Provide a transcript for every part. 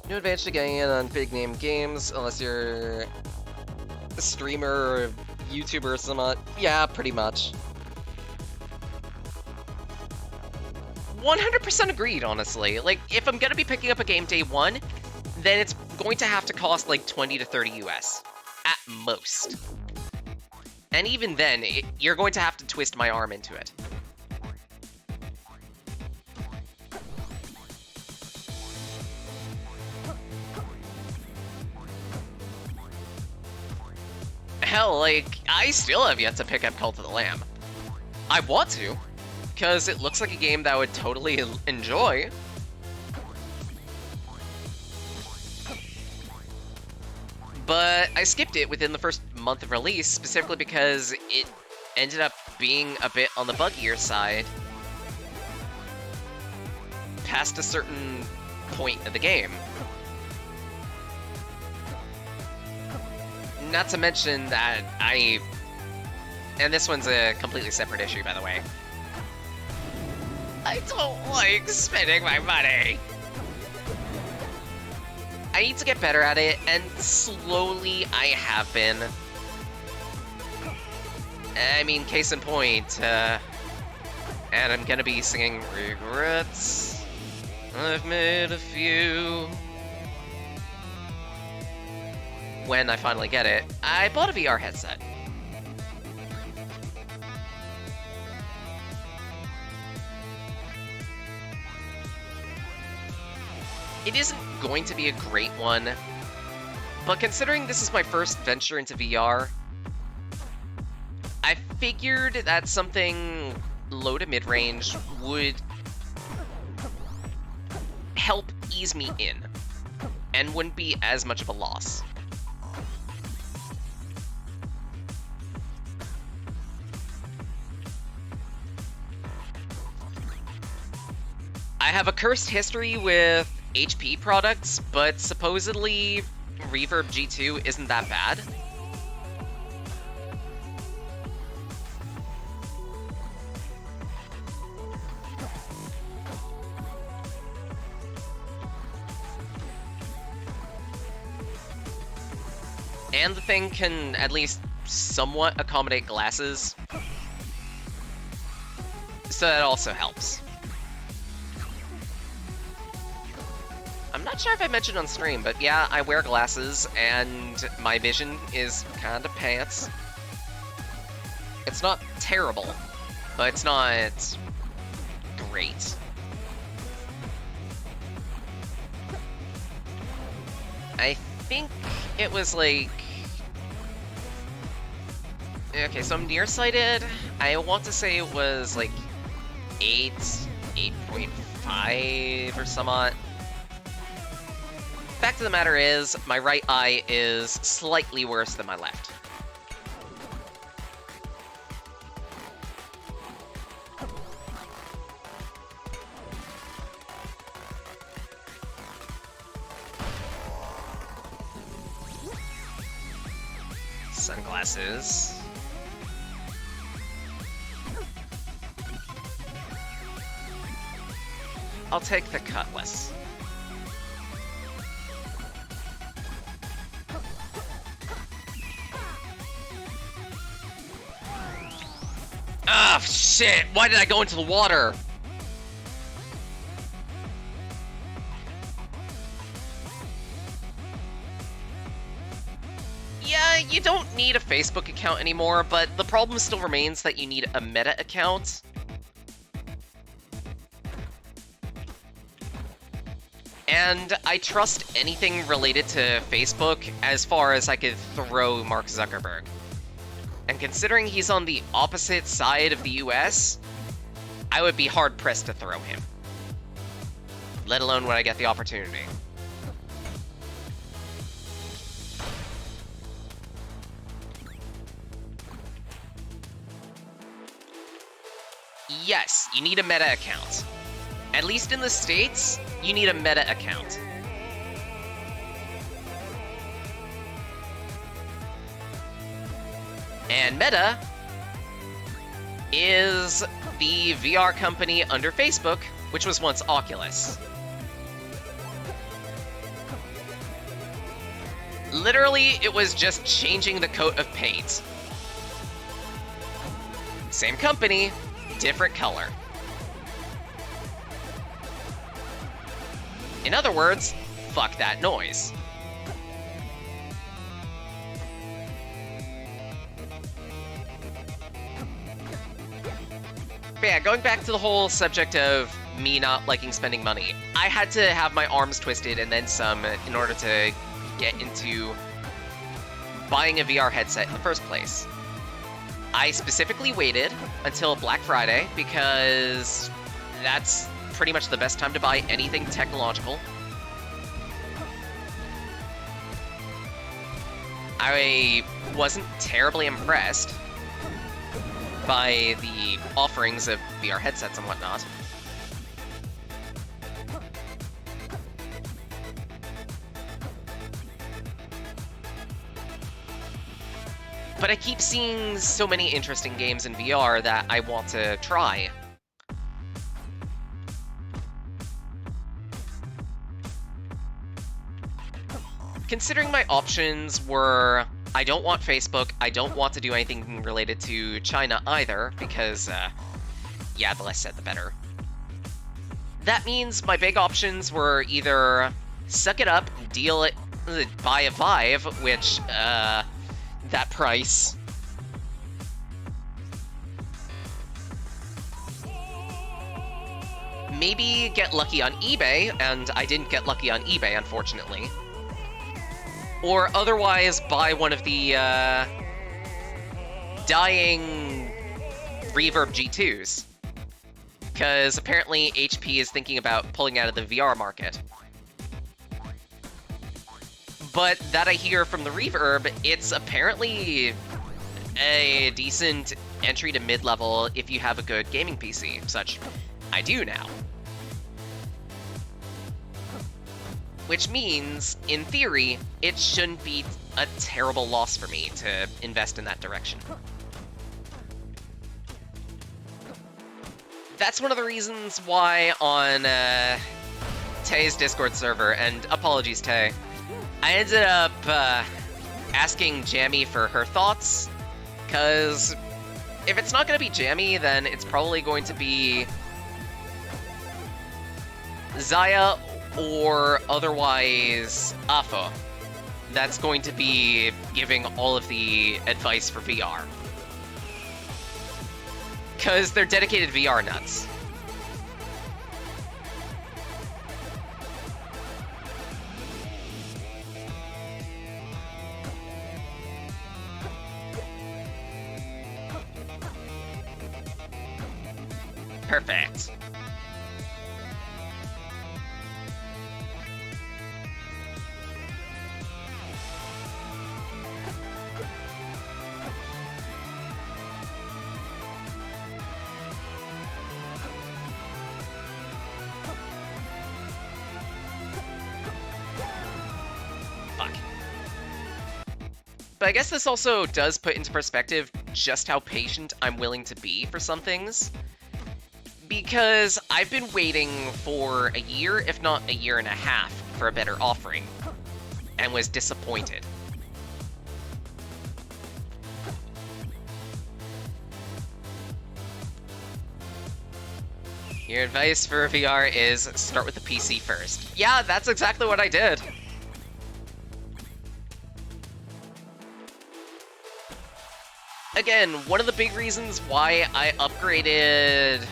No advantage to getting in on big name games unless you're a streamer or a YouTuber or something. Yeah, pretty much. 100% agreed, honestly. Like, if I'm gonna be picking up a game day one, then it's going to have to cost like 20 to 30 US. At most. And even then, you're going to have to twist my arm into it. Hell, like, I still have yet to pick up Cult of the Lamb. I want to, because it looks like a game that I would totally enjoy. But I skipped it within the first month of release, specifically because it ended up being a bit on the buggier side past a certain point of the game. Not to mention that and this one's a completely separate issue, by the way, I don't like spending my money. I need to get better at it, and slowly I have been. I mean, case in point, and I'm gonna be singing Regrets, I've made a few. When I finally get it, I bought a VR headset. It isn't going to be a great one, but considering this is my first venture into VR, I figured that something low to mid-range would help ease me in, and wouldn't be as much of a loss. I have a cursed history with HP products, but supposedly Reverb G2 isn't that bad. And the thing can at least somewhat accommodate glasses, so that also helps. I'm not sure if I mentioned on stream, but yeah, I wear glasses, and my vision is kinda pants. It's not terrible, but it's not great. I think it was like... Okay, so I'm nearsighted. I want to say it was like 8.5 or somewhat. Fact of the matter is, my right eye is slightly worse than my left. Sunglasses. I'll take the cutlass. Ah, shit! Why did I go into the water? Yeah, you don't need a Facebook account anymore, but the problem still remains that you need a Meta account. And I trust anything related to Facebook as far as I could throw Mark Zuckerberg. And considering he's on the opposite side of the US, I would be hard-pressed to throw him. Let alone when I get the opportunity. Yes, you need a Meta account. At least in the States, you need a Meta account. And Meta is the VR company under Facebook, which was once Oculus. Literally, it was just changing the coat of paint. Same company, different color. In other words, fuck that noise. But yeah, going back to the whole subject of me not liking spending money, I had to have my arms twisted and then some in order to get into buying a VR headset in the first place. I specifically waited until Black Friday because that's pretty much the best time to buy anything technological. I wasn't terribly impressed by the offerings of VR headsets and whatnot. But I keep seeing so many interesting games in VR that I want to try. Considering my options were, I don't want Facebook, I don't want to do anything related to China either, because, yeah, the less said the better. That means my big options were either suck it up, deal it, buy a Vive, which, that price. Maybe get lucky on eBay, and I didn't get lucky on eBay, unfortunately. Or otherwise buy one of the, dying Reverb G2s. Because apparently HP is thinking about pulling out of the VR market. But that I hear from the Reverb, it's apparently a decent entry to mid-level if you have a good gaming PC, such I do now. Which means, in theory, it shouldn't be a terrible loss for me to invest in that direction. That's one of the reasons why on Tay's Discord server, and apologies Tay, I ended up asking Jammy for her thoughts, because if it's not going to be Jammy, then it's probably going to be Zaya or otherwise Afo. That's going to be giving all of the advice for VR. Because they're dedicated VR nuts. Perfect. Fuck. But I guess this also does put into perspective just how patient I'm willing to be for some things. Because I've been waiting for a year, if not a year and a half, for a better offering, and was disappointed. Your advice for VR is start with the PC first. Yeah, that's exactly what I did. Again, one of the big reasons why I upgraded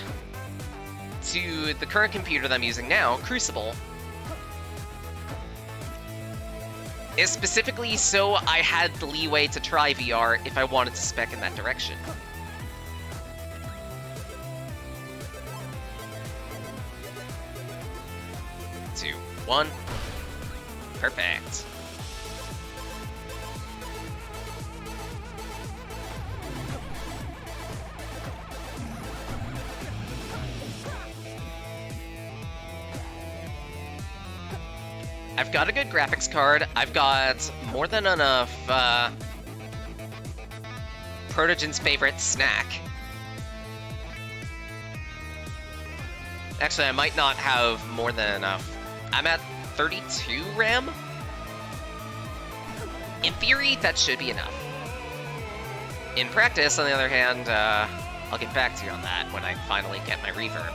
to the current computer that I'm using now, Crucible, is specifically so I had the leeway to try VR if I wanted to spec in that direction. Two, one. Perfect. I've got a good graphics card. I've got more than enough Protogen's favorite snack. Actually, I might not have more than enough. I'm at 32 RAM? In theory, that should be enough. In practice, on the other hand, I'll get back to you on that when I finally get my reverb.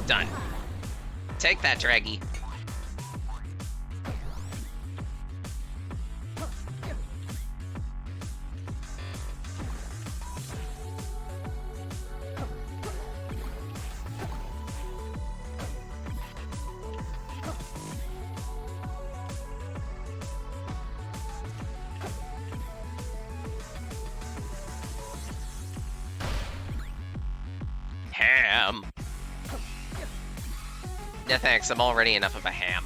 Done. Take that, Draggy. Ham. No thanks, I'm already enough of a ham.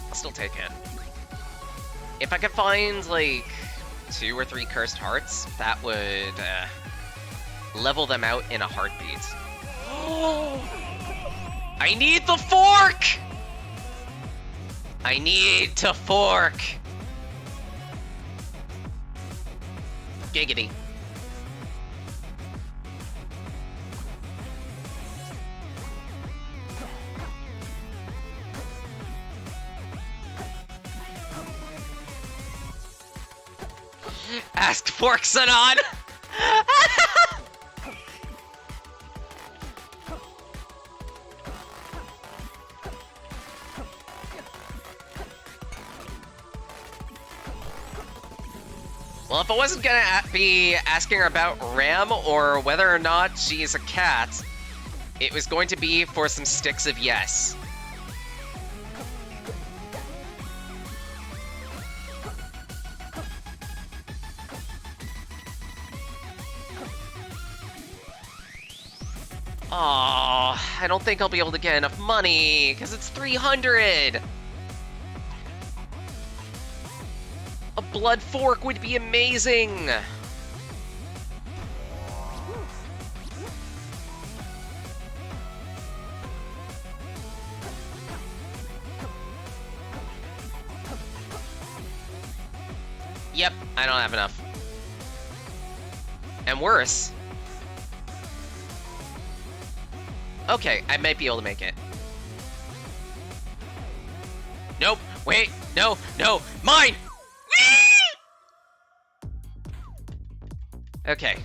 I'll still take it. If I could find, like, 2 or 3 cursed hearts, that would, level them out in a heartbeat. I need the fork! I need to fork! Giggity. Ask Forksanon! Well, if I wasn't gonna be asking her about Ram or whether or not she is a cat, it was going to be for some sticks of yes. Aw, I don't think I'll be able to get enough money, because it's 300! A blood fork would be amazing! Yep, I don't have enough. And worse. Okay, I might be able to make it. Nope, wait, no, mine! Okay.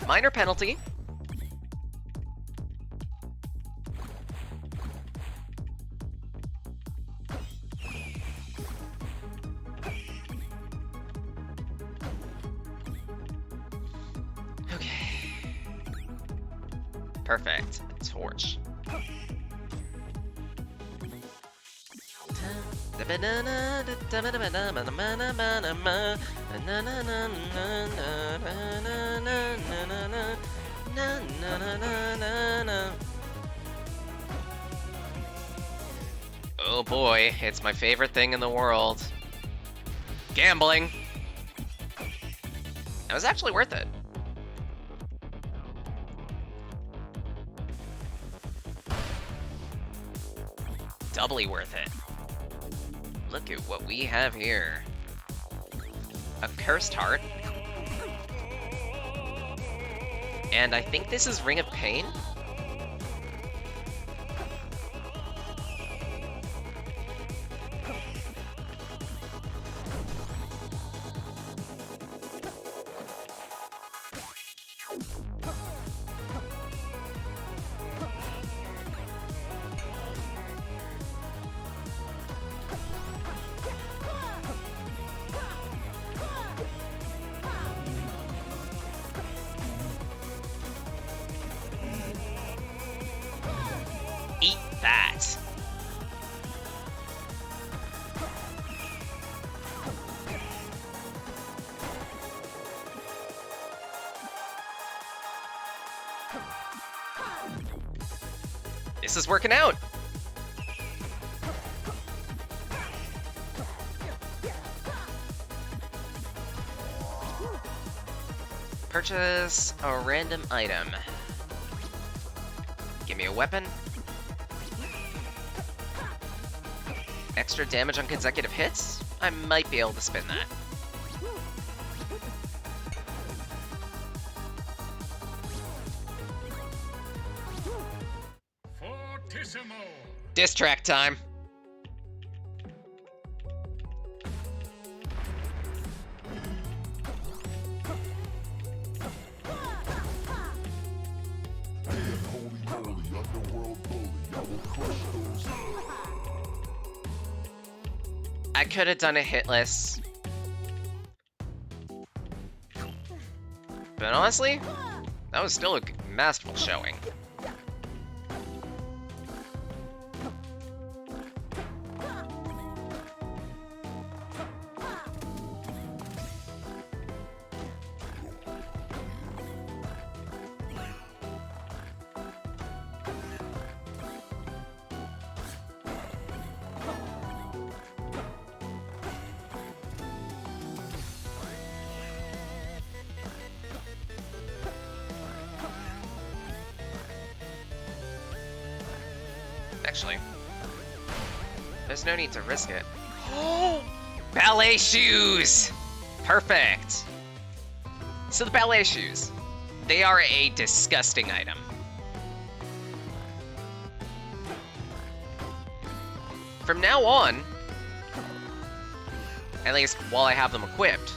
Minor penalty. Okay. Perfect. Torch. Oh boy, it's my favorite thing in the world. Gambling. That was actually worth it. Doubly worth it. Look at what we have here. A cursed heart. And I think this is Ring of Pain. Eat that. This is working out. Purchase a random item. Give me a weapon. Extra damage on consecutive hits? I might be able to spin that. Fortissimo. Diss track time. I could have done a hitless. But honestly, that was still a masterful showing. Actually, there's no need to risk it. Ballet shoes! Perfect! So the ballet shoes, they are a disgusting item. From now on, at least while I have them equipped,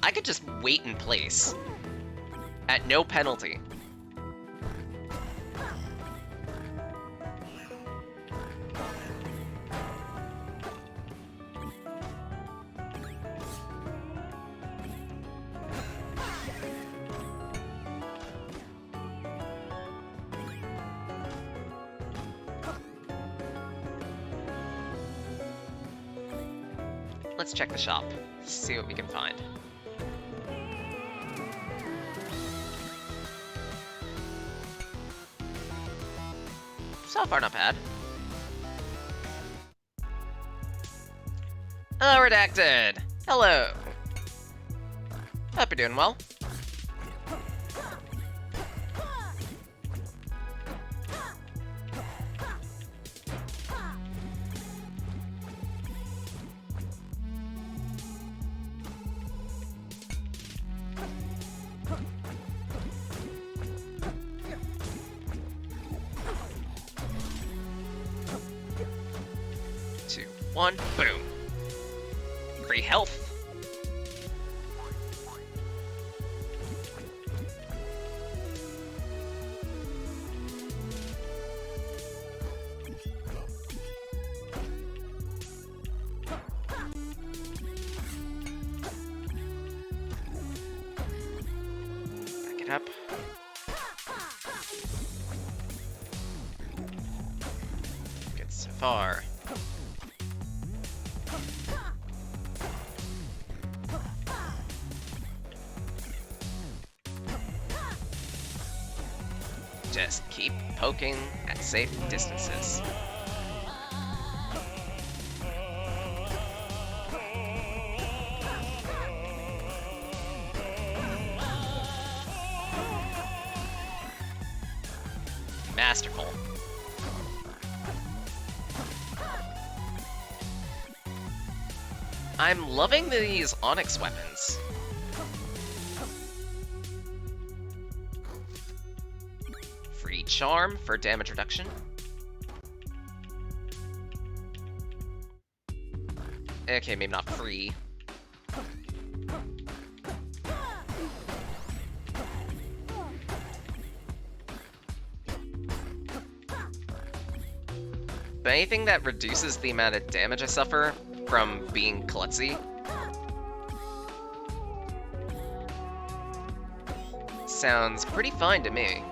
I could just wait in place at no penalty. Let's check the shop, see what we can find. So far, not bad. Hello, Redacted! Hello! Hope you're doing well. One, boom. Free health. Back it up. Good so far. Just keep poking at safe distances. Masterful. I'm loving these Onyx weapons. Free charm for damage reduction. Okay, maybe not free. But anything that reduces the amount of damage I suffer from being klutzy sounds pretty fine to me.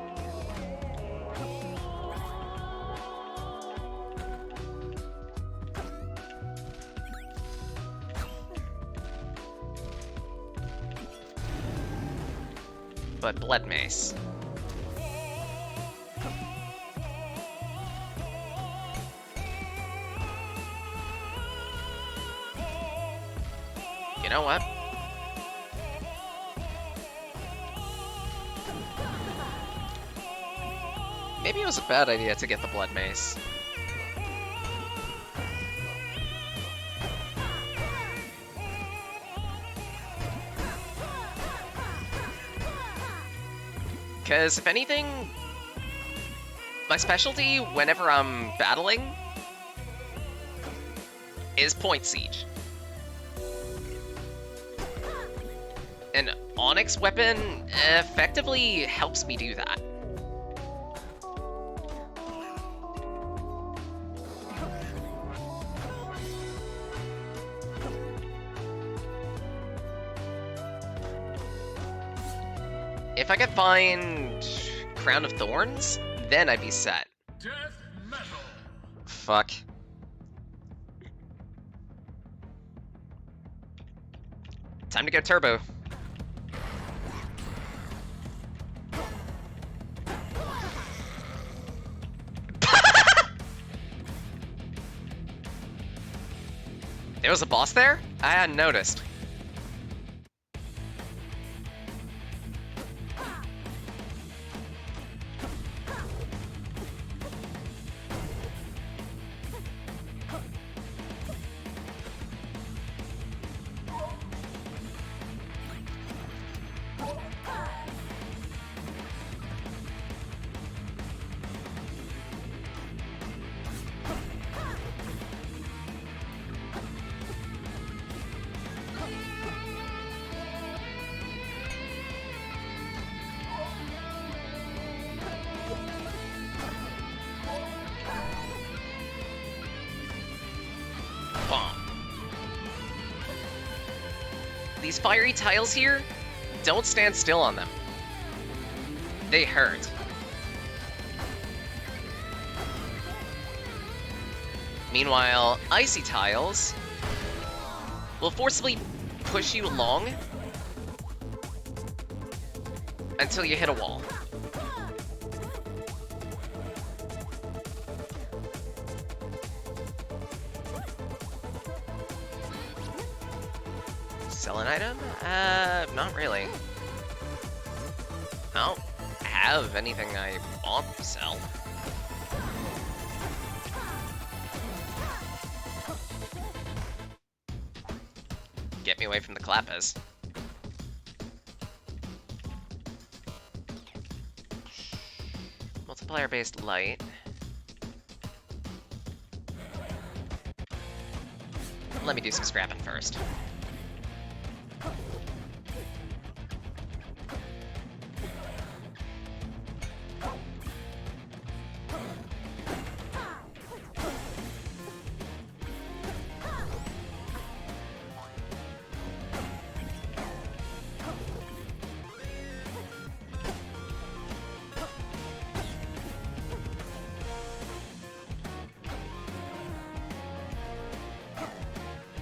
But Blood Mace. You know what? Maybe it was a bad idea to get the Blood Mace. Because, if anything, my specialty whenever I'm battling is point siege. An Onyx weapon effectively helps me do that. If I could find Crown of Thorns, then I'd be set. Death metal. Fuck. Time to go turbo. There was a boss there? I hadn't noticed. These fiery tiles here, don't stand still on them. They hurt. Meanwhile, icy tiles will forcibly push you along until you hit a wall. Sell an item? Not really. I don't have anything I want to sell. Get me away from the clappers. Multiplier-based light. Let me do some scrapping first.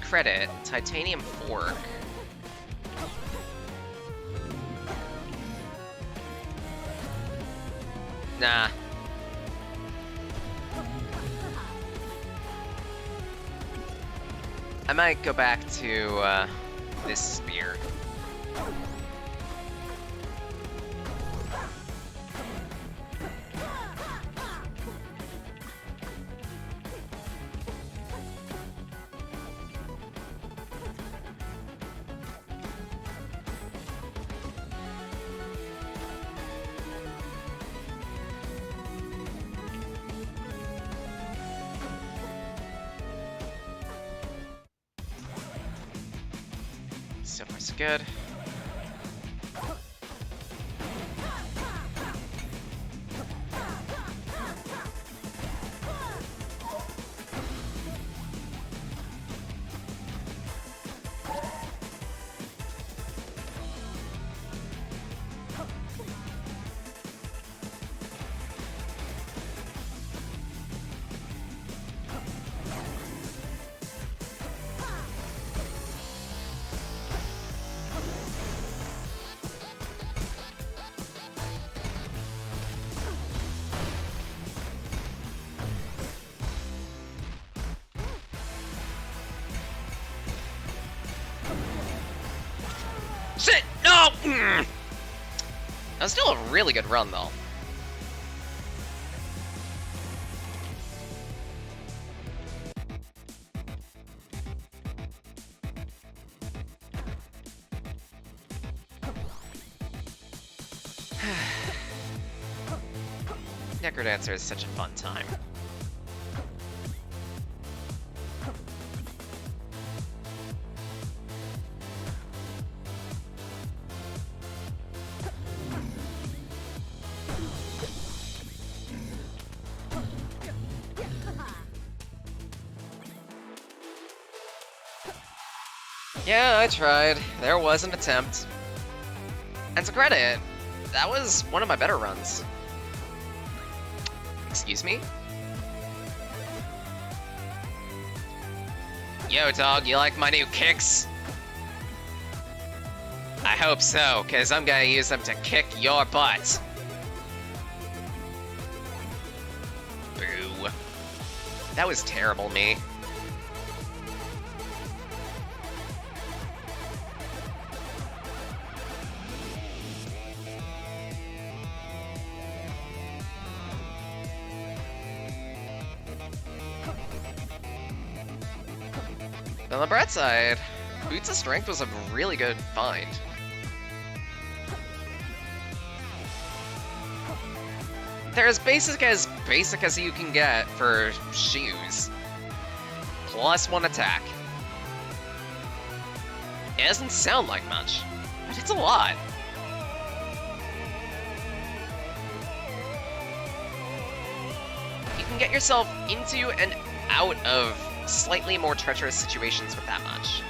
Credit, titanium fork. Nah. I might go back to this spear. So far, so good. Shit! No! That was still a really good run, though. Necrodancer is such a fun time. Yeah, I tried. There was an attempt. And to credit, that was one of my better runs. Excuse me? Yo, dog, you like my new kicks? I hope so, because I'm gonna use them to kick your butt. Boo. That was terrible, me. On the bright side, Boots of Strength was a really good find. They're as basic as you can get for shoes. Plus 1 attack. It doesn't sound like much, but it's a lot. You can get yourself into and out of slightly more treacherous situations with that much.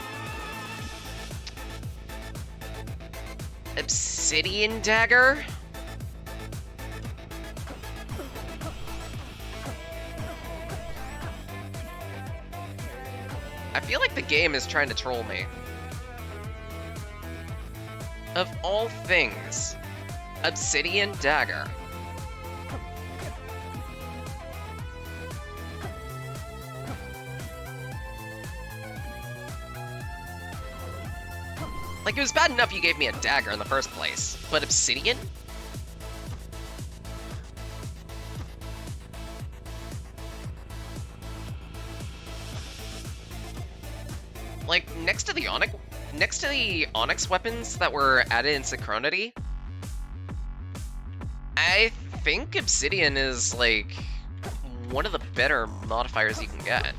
Obsidian Dagger? I feel like the game is trying to troll me. Of all things, Obsidian Dagger. Like, it was bad enough you gave me a dagger in the first place, but obsidian? Like, next to the Onyx weapons that were added in Synchronity, I think obsidian is, like, one of the better modifiers you can get.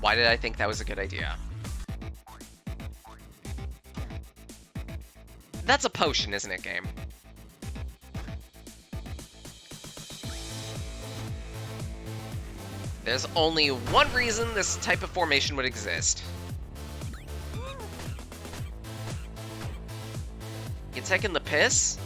Why did I think that was a good idea? That's a potion, isn't it, game? There's only one reason this type of formation would exist. You taking the piss?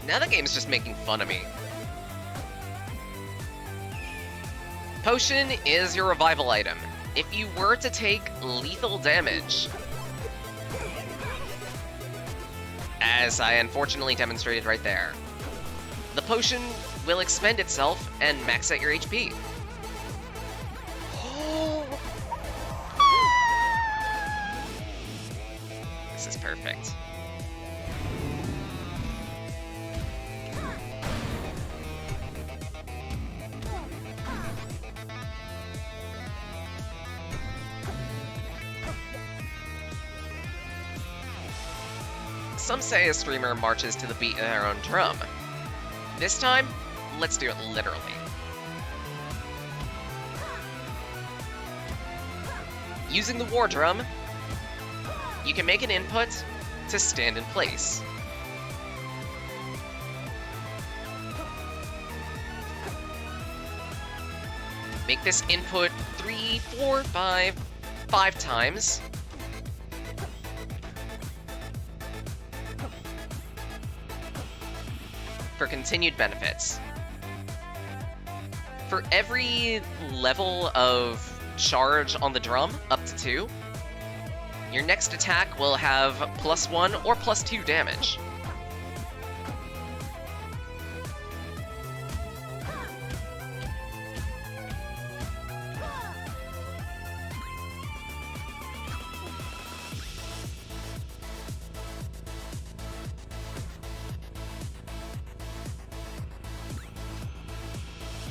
Now the game's just making fun of me. Potion is your revival item. If you were to take lethal damage, as I unfortunately demonstrated right there, the potion will expend itself and max out your HP. This is perfect. Some say a streamer marches to the beat of their own drum. This time, let's do it literally. Using the war drum, you can make an input to stand in place. Make this input 3, 4, 5 times. for continued benefits. For every level of charge on the drum, up to 2, your next attack will have +1 or +2 damage.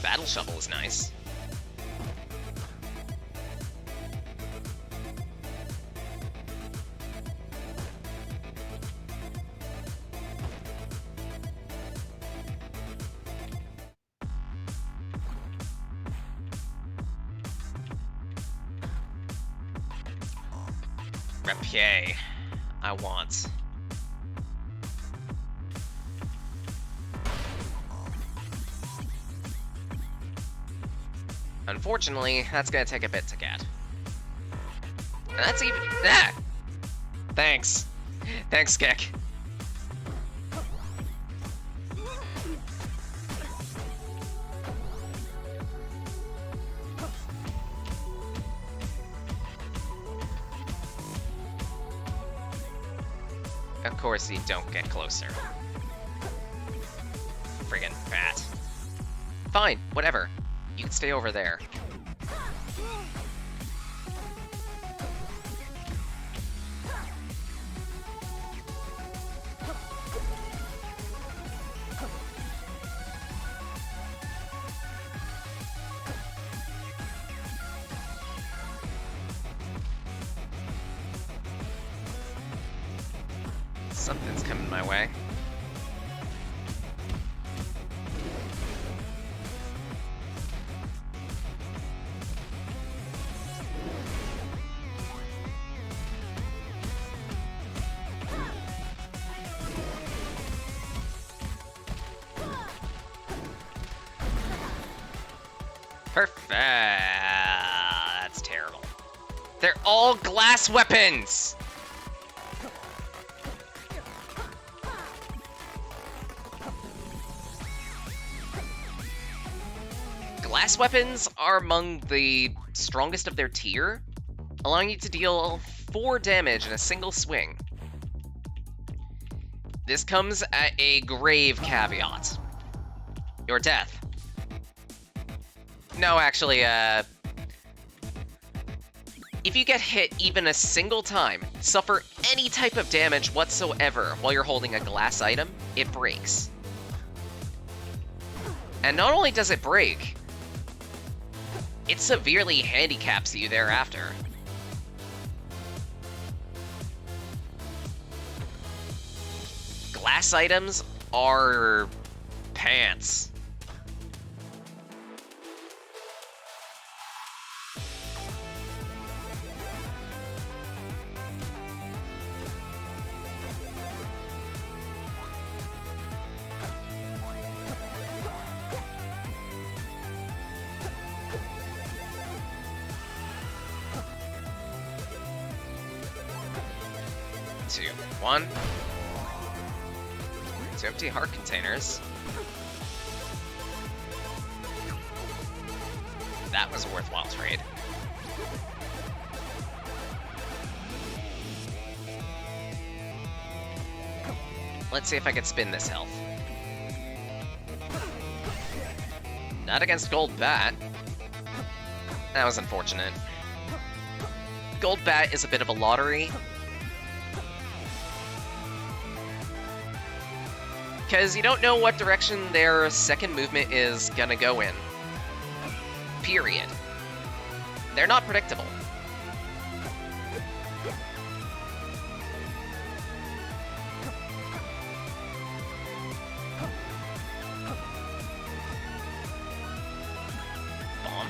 Battle Shovel is nice. Rapier, I want. Unfortunately, that's gonna take a bit to get. And that's even... Ah! Thanks. Thanks, Skek. Of course you don't get closer. Friggin' fat. Fine, whatever. You can stay over there. Something's coming my way. Perfect. That's terrible. They're all glass weapons! Glass weapons are among the strongest of their tier, allowing you to deal 4 damage in a single swing. This comes at a grave caveat. Your death. No, actually, if you get hit even a single time, suffer any type of damage whatsoever while you're holding a glass item, it breaks. And not only does it break, it severely handicaps you thereafter. Glass items are pants. Two, one. 2 empty heart containers. That was a worthwhile trade. Let's see if I can spin this health. Not against Gold Bat. That was unfortunate. Gold Bat is a bit of a lottery. Because you don't know what direction their second movement is gonna go in. Period. They're not predictable. Bomb.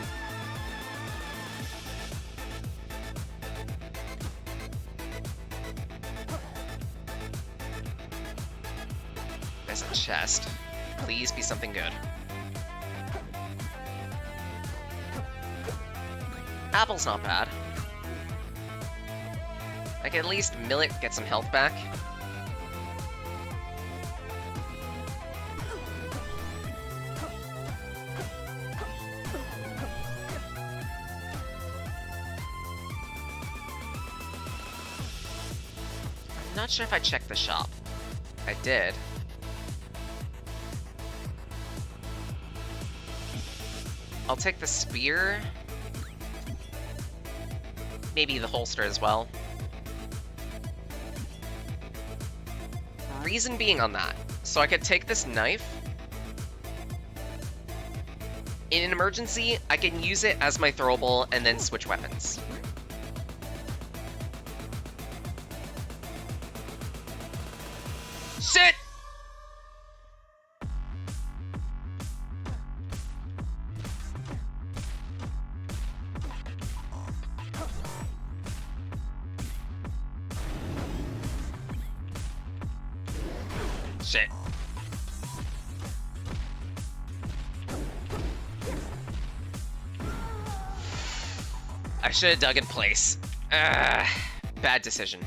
There's a chest. Please be something good. Apple's not bad. I can at least Millet get some health back. I'm not sure if I checked the shop. I did. I'll take the spear. Maybe the holster as well. Reason being on that, so I could take this knife. In an emergency, I can use it as my throwable and then switch weapons. Sit! Shit. I should have dug in place. Bad decision.